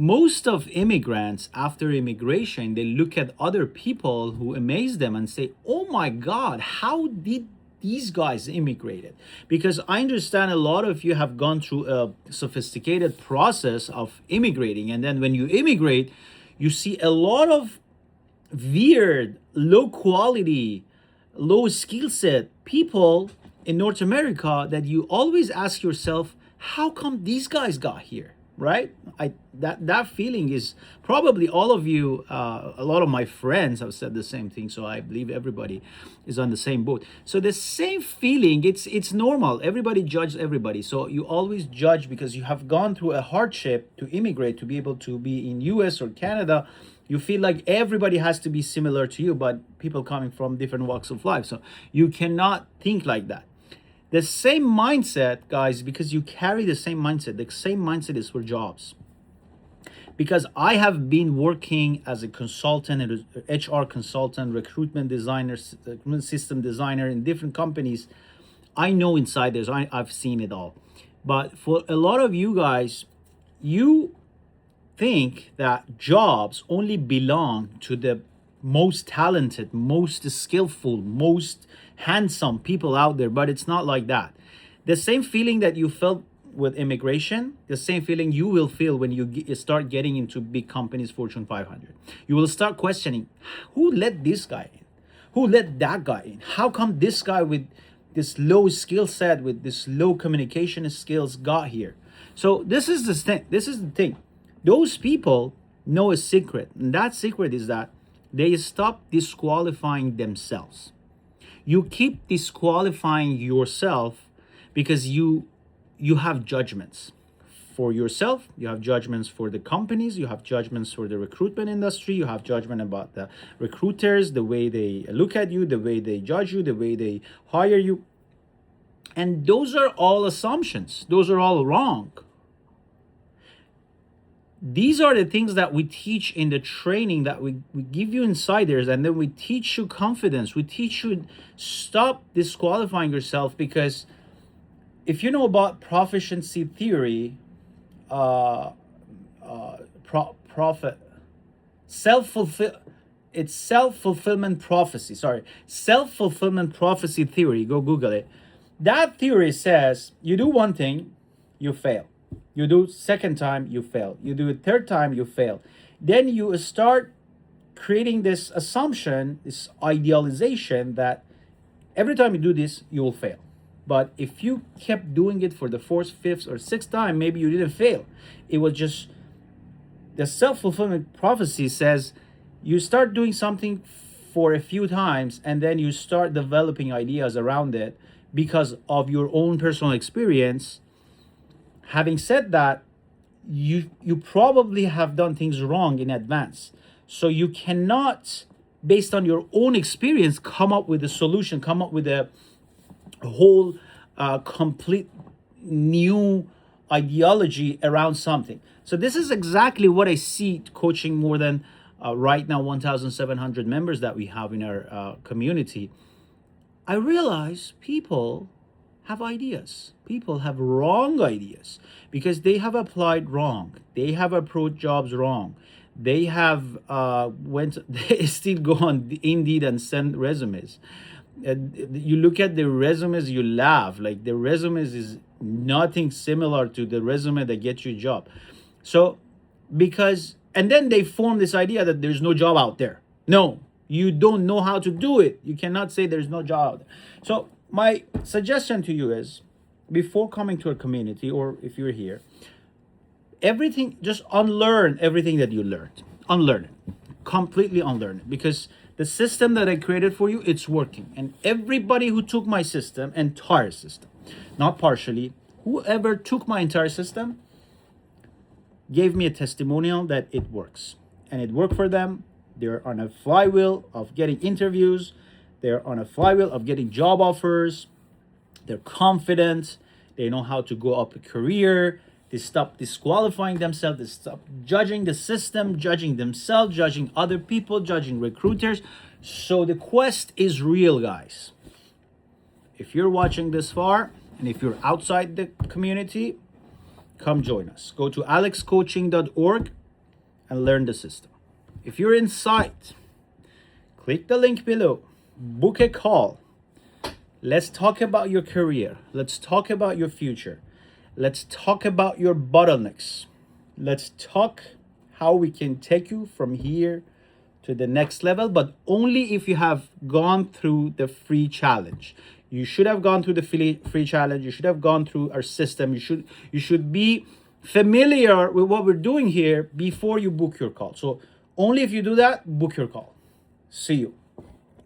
most of immigrants after immigration, they look at other people who amaze them and say, oh my God, how did these guys immigrated? Because I understand a lot of you have gone through a sophisticated process of immigrating, and then when you immigrate, you see a lot of weird, low quality, low skill set people in North America that you always ask yourself, how come these guys got here? Right? That feeling is probably all of you. A lot of my friends have said the same thing, so I believe everybody is on the same boat. So the same feeling, it's normal. Everybody judges everybody, so you always judge because you have gone through a hardship to immigrate to be able to be in US or Canada. You feel like everybody has to be similar to you, but people coming from different walks of life, so you cannot think like that. The same mindset, guys, because you carry the same mindset. The same mindset is for jobs. Because I have been working as a consultant, HR consultant, recruitment designer, system designer in different companies. I know insiders. I've seen it all. But for a lot of you guys, you think that jobs only belong to the most talented, most skillful, most handsome people out there, but it's not like that. The same feeling that you felt with immigration, the same feeling you will feel when you start getting into big companies, Fortune 500. You will start questioning, who let this guy in? Who let that guy in? How come this guy with this low skill set, with this low communication skills got here? So this is the thing. This is the thing. Those people know a secret, and that secret is that they stop disqualifying themselves. You keep disqualifying yourself because you have judgments for yourself, you have judgments for the companies, you have judgments for the recruitment industry, you have judgment about the recruiters, the way they look at you, the way they judge you, the way they hire you. And those are all assumptions. Those are all wrong. These are the things that we teach in the training, that we give you insiders, and then we teach you confidence. We teach you stop disqualifying yourself, because if you know about proficiency theory, self-fulfillment prophecy. Sorry, self-fulfillment prophecy theory. Go Google it. That theory says you do one thing, you fail. You do second time, you fail. You do it third time, you fail. Then you start creating this assumption, this idealization that every time you do this, you will fail. But if you kept doing it for the fourth, fifth, or sixth time, maybe you didn't fail. It was just the self-fulfillment prophecy says you start doing something for a few times, and then you start developing ideas around it because of your own personal experience. Having said that, you probably have done things wrong in advance. So you cannot, based on your own experience, come up with a solution, come up with a whole complete new ideology around something. So this is exactly what I see coaching more than right now 1,700 members that we have in our community. I realize people have ideas. People have wrong ideas because they have applied wrong. They have approached jobs wrong. They have they still go on Indeed and send resumes. You look at the resumes, you laugh. Like, the resumes is nothing similar to the resume that gets you a job. So and then they form this idea that there's no job out there. No, you don't know how to do it. You cannot say there's no job out there. So my suggestion to you is, before coming to a community, or if you're here, just unlearn everything that you learned. Unlearn it. Completely unlearn it. Because the system that I created for you, it's working. And everybody who took my system, entire system, not partially, whoever took my entire system, gave me a testimonial that it works. And it worked for them. They're on a flywheel of getting interviews. They're on a flywheel of getting job offers. They're confident. They know how to go up a career. They stop disqualifying themselves. They stop judging the system, judging themselves, judging other people, judging recruiters. So the quest is real, guys. If you're watching this far, and if you're outside the community, come join us. Go to alexcoaching.org. and learn the system. If you're inside, click the link below, book a call. Let's talk about your career. Let's talk about your future. Let's talk about your bottlenecks. Let's talk how we can take you from here to the next level, but only if you have gone through the free challenge. You should have gone through the free challenge. You should have gone through our system. You should be familiar with what we're doing here before you book your call. So only if you do that, book your call. See you.